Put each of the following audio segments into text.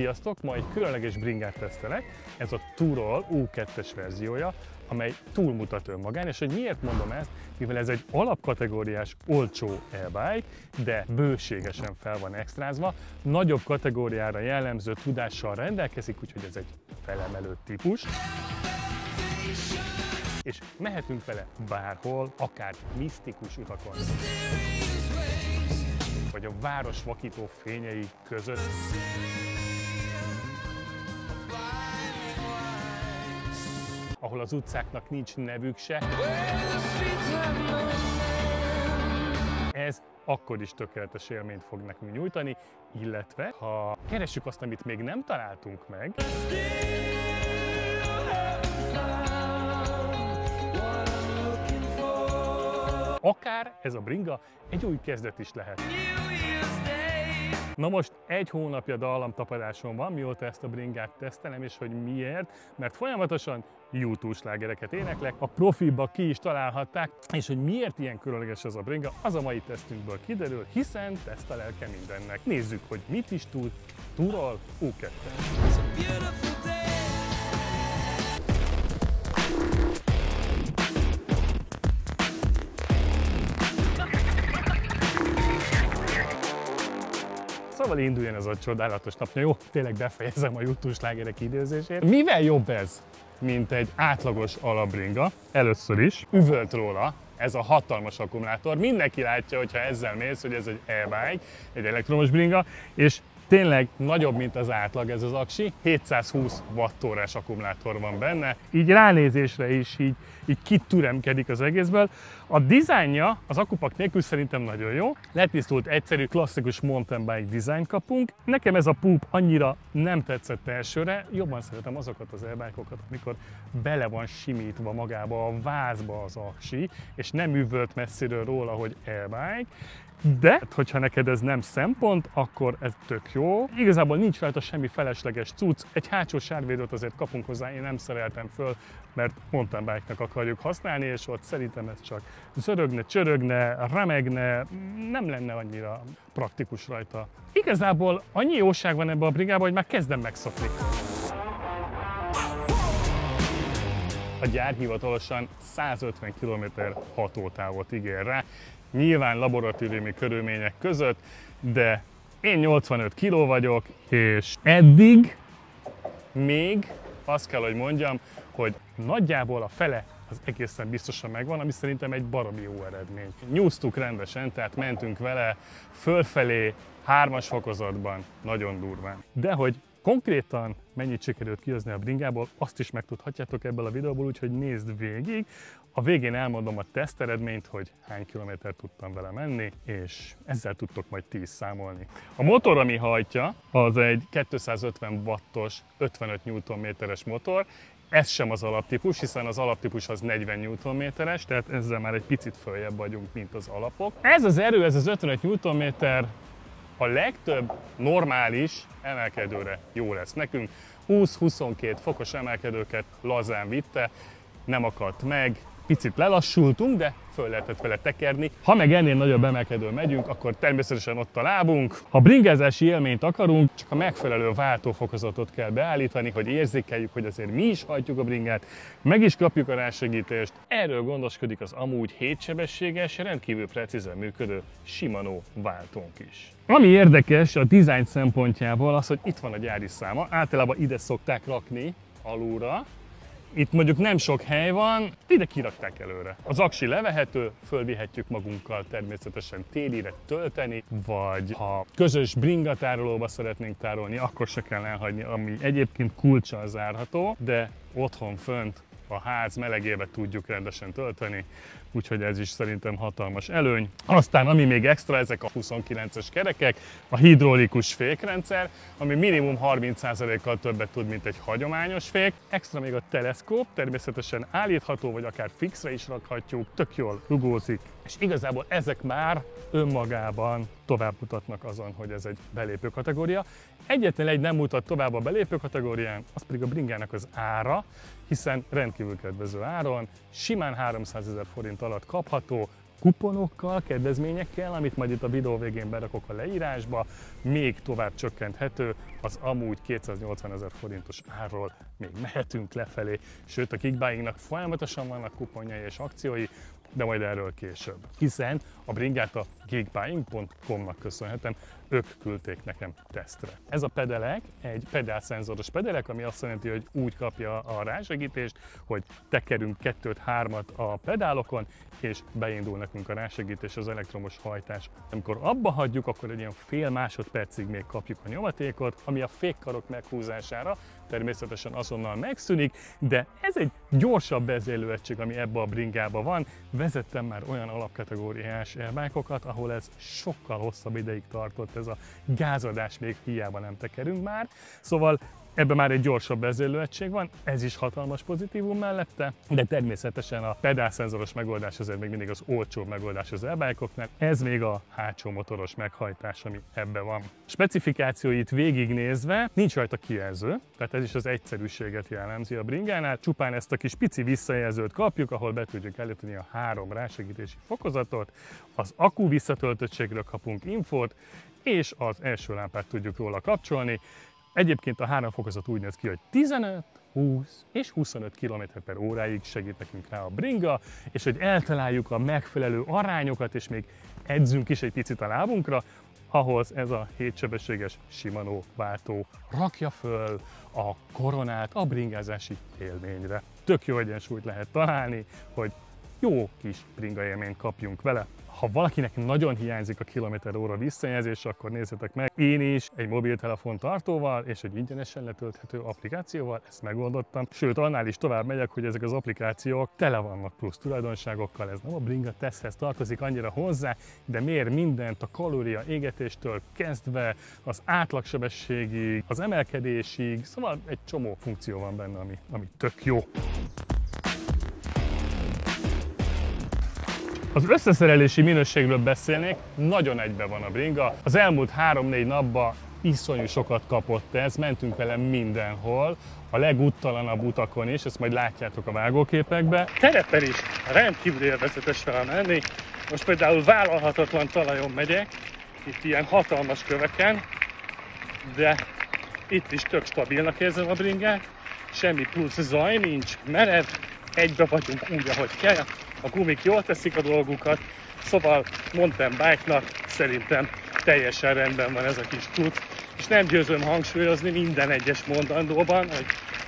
Sziasztok! Ma egy különleges bringát tesztelek, ez a Turol U2-es verziója, amely túlmutat önmagán, és hogy miért mondom ezt, mivel ez egy alapkategóriás, olcsó e-bike, de bőségesen fel van extrázva, nagyobb kategóriára jellemző tudással rendelkezik, úgyhogy ez egy felemelő típus. És mehetünk vele bárhol, akár misztikus utakon, vagy a város vakító fényei között. Ahol az utcáknak nincs nevük se. Ez akkor is tökéletes élményt fog nekünk nyújtani, illetve ha keressük azt, amit még nem találtunk meg, akár ez a bringa egy új kezdet is lehet. Na most egy hónapja dallamtapadáson van, mióta ezt a bringát tesztelem, és hogy miért? Mert folyamatosan YouTube slágereket éneklek, a profiba ki is találhatták, és hogy miért ilyen különleges ez a bringa, az a mai tesztünkből kiderül, hiszen teszt a lelke mindennek. Nézzük, hogy mit is tud Turol U2. Szóval induljon ez a csodálatos nap. Jó, tényleg befejezem a YouTube slágerek idézését. Mivel jobb ez, mint egy átlagos alapbringa? Először is üvölt róla ez a hatalmas akkumulátor. Mindenki látja, hogyha ezzel mész, hogy ez egy e-bike, egy elektromos bringa, és tényleg nagyobb, mint az átlag ez az aksi, 720 wattórás akkumulátor van benne, így ránézésre is így kitüremkedik az egészből. A dizájnja az akupak nélkül szerintem nagyon jó, letisztult, egyszerű, klasszikus mountain bike dizájn kapunk. Nekem ez a púp annyira nem tetszett elsőre, jobban szeretem azokat az e-bike-okat, amikor bele van simítva magába a vázba az aksi, és nem üvölt messziről róla, hogy e-bike. De, hogyha neked ez nem szempont, akkor ez tök jó. Igazából nincs rajta semmi felesleges cucc, egy hátsó sárvédőt azért kapunk hozzá, én nem szereltem föl, mert mountain bike-nak akarjuk használni, és ott szerintem ez csak zörögne, csörögne, remegne, nem lenne annyira praktikus rajta. Igazából annyi jóság van ebben a brigában, hogy már kezdem megszokni. A gyár hivatalosan 150 km hatótávot ígér rá, nyilván laboratóriumi körülmények között, de én 85 kg vagyok, és eddig még azt kell, hogy mondjam, hogy nagyjából a fele az egészen biztosan megvan, ami szerintem egy baromi jó eredmény. Nyúztuk rendesen, tehát mentünk vele fölfelé 3-as fokozatban, nagyon durván. De hogy konkrétan mennyit sikerült kihozni a bringából, azt is megtudhatjátok ebből a videóból, úgyhogy nézd végig. A végén elmondom a teszteredményt, hogy hány kilométert tudtam vele menni, és ezzel tudtok majd ti is számolni. A motor, ami hajtja, az egy 250 wattos, 55 Nm-es motor. Ez sem az alaptípus, hiszen az alaptípus az 40 Nm-es, tehát ezzel már egy picit följebb vagyunk, mint az alapok. Ez az erő, ez az 55 Nm, a legtöbb normális emelkedőre jó lesz nekünk. 20-22 fokos emelkedőket lazán vitte, nem akadt meg, picit lelassultunk, de föl lehetett vele tekerni. Ha meg ennél nagyobb emelkedőn megyünk, akkor természetesen ott a lábunk. Ha bringázási élményt akarunk, csak a megfelelő váltófokozatot kell beállítani, hogy érzékeljük, hogy azért mi is hajtjuk a bringát, meg is kapjuk a rásegítést. Erről gondoskodik az amúgy 7 sebességes, rendkívül precízen működő Shimano váltónk is. Ami érdekes a dizájn szempontjából az, hogy itt van a gyári száma, általában ide szokták rakni alulra. Itt mondjuk nem sok hely van, ide kirakták előre. Az aksi levehető, fölvihetjük magunkkal természetesen télire tölteni, vagy ha közös bringatárolóba szeretnénk tárolni, akkor se kell elhagyni, ami egyébként kulccsal zárható, de otthon fönt a ház melegébe tudjuk rendesen tölteni, úgyhogy ez is szerintem hatalmas előny. Aztán ami még extra, ezek a 29-es kerekek, a hidraulikus fékrendszer, ami minimum 30%-kal többet tud, mint egy hagyományos fék. Extra még a teleszkóp, természetesen állítható, vagy akár fixre is rakhatjuk, tök jól rugózik. És igazából ezek már önmagában tovább mutatnak azon, hogy ez egy belépő kategória. Egyetlen egy nem mutat tovább a belépő kategórián, az pedig a bringának az ára, hiszen rendkívül kedvező áron, simán 300 000 forint alatt kapható, kuponokkal, kedvezményekkel, amit majd itt a videó végén berakok a leírásba, még tovább csökkenthető, az amúgy 280 000 forintos árról még mehetünk lefelé, sőt a Geekbuyingnak folyamatosan vannak kuponjai és akciói, de majd erről később. Hiszen a bringát a geekbuying.com-nak köszönhetem, ők küldték nekem tesztre. Ez a pedelek egy pedálszenzoros pedelek, ami azt jelenti, hogy úgy kapja a rásegítést, hogy tekerünk 2-3-at a pedálokon, és beindul nekünk a rásegítés, az elektromos hajtás. Amikor abba hagyjuk, akkor egy ilyen fél másodpercig még kapjuk a nyomatékot, ami a fékkarok meghúzására természetesen azonnal megszűnik, de ez egy gyorsabb vezérlőegység, ami ebbe a bringába van. Vezettem már olyan alapkategóriás airbike-okat, ahol ez sokkal hosszabb ideig tartott, ez a gázadás még hiába nem tekerünk már. Szóval ebben már egy gyorsabb vezérlőegység van, ez is hatalmas pozitívum mellette, de természetesen a pedálszenzoros megoldás azért még mindig az olcsóbb megoldás az airbike-oknál, ez még a hátsó motoros meghajtás, ami ebben van. Specifikációit végignézve nincs rajta kijelző, tehát ez is az egyszerűséget jellemzi a bringánál, csupán ezt a kis pici visszajelzőt kapjuk, ahol be tudjuk állítani a 3 rásegítési fokozatot, az akku visszatöltöttségről kapunk infót, és az első lámpát tudjuk róla kapcsolni. Egyébként a 3 fokozat úgy néz ki, hogy 15, 20 és 25 km/h segít nekünk rá a bringa, és hogy eltaláljuk a megfelelő arányokat, és még edzünk is egy picit a lábunkra, ahhoz ez a 7-sebességes Shimano váltó rakja föl a koronát a bringázási élményre. Tök jó egyensúlyt lehet találni, hogy jó kis bringa élményt kapjunk vele. Ha valakinek nagyon hiányzik a kilométer-óra visszajelzés, akkor nézzetek meg. Én is egy mobiltelefon tartóval és egy ingyenesen letölthető applikációval ezt megoldottam. Sőt, annál is tovább megyek, hogy ezek az applikációk tele vannak plusz tulajdonságokkal. Ez nem a bringa teszthez tartozik annyira hozzá, de mér mindent a kalória égetéstől kezdve az átlagsebességig, az emelkedésig, szóval egy csomó funkció van benne, ami tök jó. Az összeszerelési minőségről beszélnék, nagyon egybe van a bringa. Az elmúlt 3-4 napban iszonyú sokat kapott ez, mentünk vele mindenhol, a legúttalanabb utakon is, ezt majd látjátok a vágóképekbe. Terepen is rendkívül élvezetes felmenni. Most például vállalhatatlan talajon megyek, itt ilyen hatalmas köveken, de itt is tök stabilnak érzem a bringát, semmi plusz zaj nincs, merev, egybe vagyunk úgy, ahogy kell. A gumik jól teszik a dolgukat, szóval mountain bike-nak szerintem teljesen rendben van ez a kis tud. És nem győzöm hangsúlyozni minden egyes mondandóban, hogy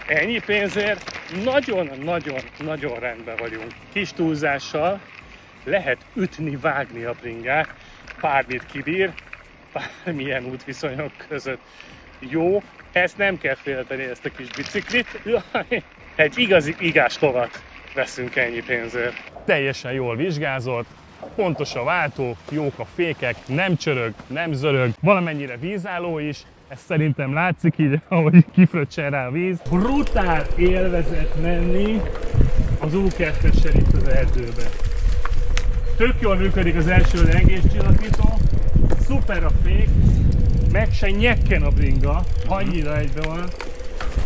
ennyi pénzért nagyon rendben vagyunk. Kis túlzással lehet ütni, vágni a bringát, bármit kibír, bármilyen útviszonyok között. Jó, ezt nem kell félteni, ezt a kis biciklit. Egy igazi igáslovat veszünk ennyi pénzért. Teljesen jól vizsgázott, pontos a váltó, jók a fékek, nem csörög, nem zörög, valamennyire vízálló is, ez szerintem látszik így, ahogy kifröccsen rá a víz. Brutál élvezet menni az U2-essel itt az erdőbe. Tök jól működik az első lengéscsillapító, szuper a fék, meg se nyekken a bringa, annyira egybe van,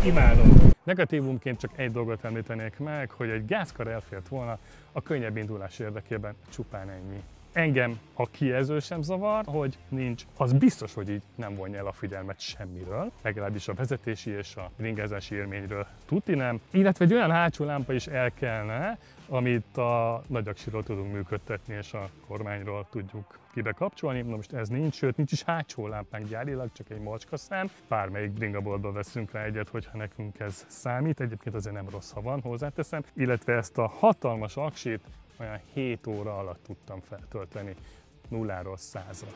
imádom. Negatívumként csak egy dolgot említenék meg, hogy egy gázkar elfért volna a könnyebb indulás érdekében, csupán ennyi. Engem a kijelző sem zavar, hogy nincs, az biztos, hogy így nem vonja el a figyelmet semmiről, legalábbis a vezetési és a bringázási élményről tuti nem, illetve egy olyan hátsó lámpa is el kellene, amit a nagyaksiról tudunk működtetni és a kormányról tudjuk kibekapcsolni. Na most ez nincs, sőt nincs is hátsó lámpánk gyárilag, csak egy macskaszám. Bármelyik bringaboltban veszünk rá egyet, hogyha nekünk ez számít. Egyébként azért nem rossz, ha van, hozzáteszem. Illetve ezt a hatalmas aksit olyan 7 óra alatt tudtam feltölteni 0-ról 100-ra.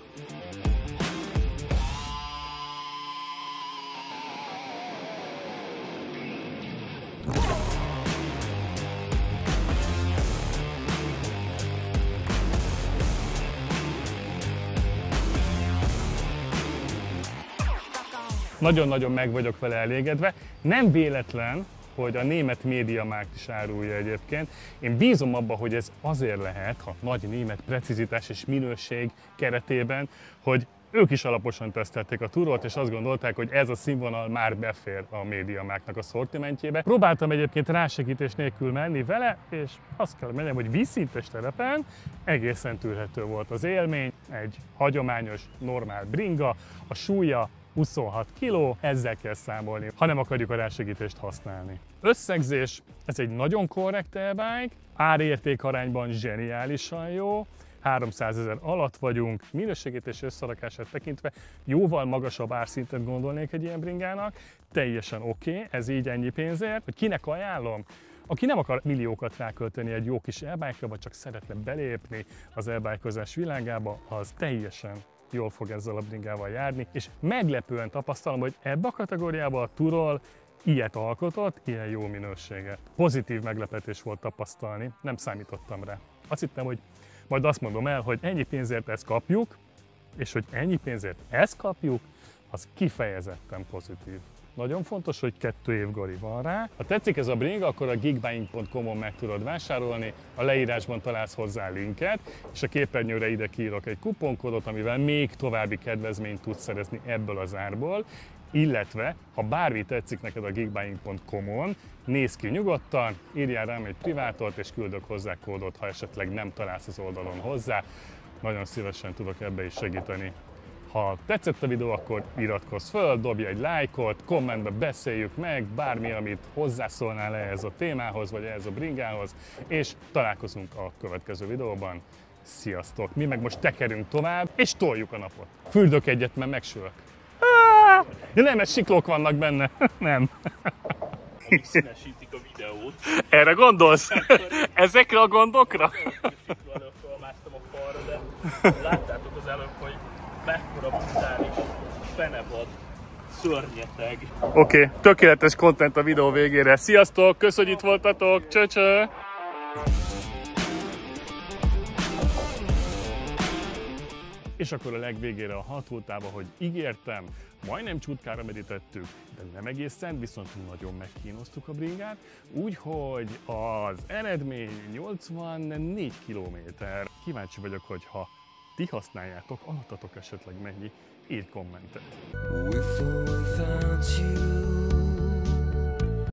Nagyon-nagyon meg vagyok vele elégedve. Nem véletlen, hogy a német MediaMarkt is árulja egyébként. Én bízom abba, hogy ez azért lehet, ha nagy német precizitás és minőség keretében, hogy ők is alaposan tesztelték a Turolt, és azt gondolták, hogy ez a színvonal már befér a MediaMarktnak a szortimentjébe. Próbáltam egyébként rásegítés nélkül menni vele, és azt kell mondjam, hogy vízszintes terepen egészen tűrhető volt az élmény. Egy hagyományos, normál bringa, a súlya 26 kg, ezzel kell számolni, ha nem akarjuk a rásegítést használni. Összegzés, ez egy nagyon korrekt e-bike, ár-érték arányban zseniálisan jó, 300 000 alatt vagyunk, minőségét és összerakását tekintve jóval magasabb árszintet gondolnék egy ilyen bringának, teljesen oké, ez így ennyi pénzért. Hogy kinek ajánlom? Aki nem akar milliókat rákölteni egy jó kis e-bike-ra, vagy csak szeretne belépni az e-bike-kozás világába, az teljesen jól fog ezzel a bringával járni, és meglepően tapasztalom, hogy ebbe a kategóriába a Turol ilyet alkotott, ilyen jó minőséget. Pozitív meglepetés volt tapasztalni, nem számítottam rá. Azt hittem, hogy majd azt mondom el, hogy ennyi pénzért ezt kapjuk, és hogy ennyi pénzért ezt kapjuk, az kifejezetten pozitív. Nagyon fontos, hogy 2 év gari van rá. Ha tetszik ez a bringa, akkor a geekbuying.com-on meg tudod vásárolni, a leírásban találsz hozzá linket, és a képernyőre ide kiírok egy kuponkódot, amivel még további kedvezményt tudsz szerezni ebből az árból, illetve, ha bármi tetszik neked a geekbuying.com-on, nézz ki nyugodtan, írjál rám egy privátot, és küldök hozzá kódot, ha esetleg nem találsz az oldalon hozzá. Nagyon szívesen tudok ebbe is segíteni. Ha tetszett a videó, akkor iratkozz föl, dobj egy lájkot, kommentbe beszéljük meg, bármi, amit hozzászólnál ehhez a témához, vagy ehhez a bringához, és találkozunk a következő videóban. Sziasztok! Mi meg most tekerünk tovább, és toljuk a napot. Fürdök egyet, mert megsülök. Ja nem, mert siklók vannak benne. Nem. Amíg színesítik a videót. Erre gondolsz? Ezekre a gondokra? Siklóan fölmásztam a falra, de láttátok az előbb, hogy mekkora brutális fenevad, szörnyeteg. Oké, tökéletes content a videó végére. Sziasztok, köszönjük, hogy itt voltatok, cső-cső! És akkor a legvégére a hatótába, hogy ígértem, majdnem csutkára meditettük, de nem egészen, viszont nagyon megkínoztuk a bringát, úgyhogy az eredmény 84 km. Kíváncsi vagyok, hogy ha ti használjátok, alattatok esetleg mennyi, írj kommentet.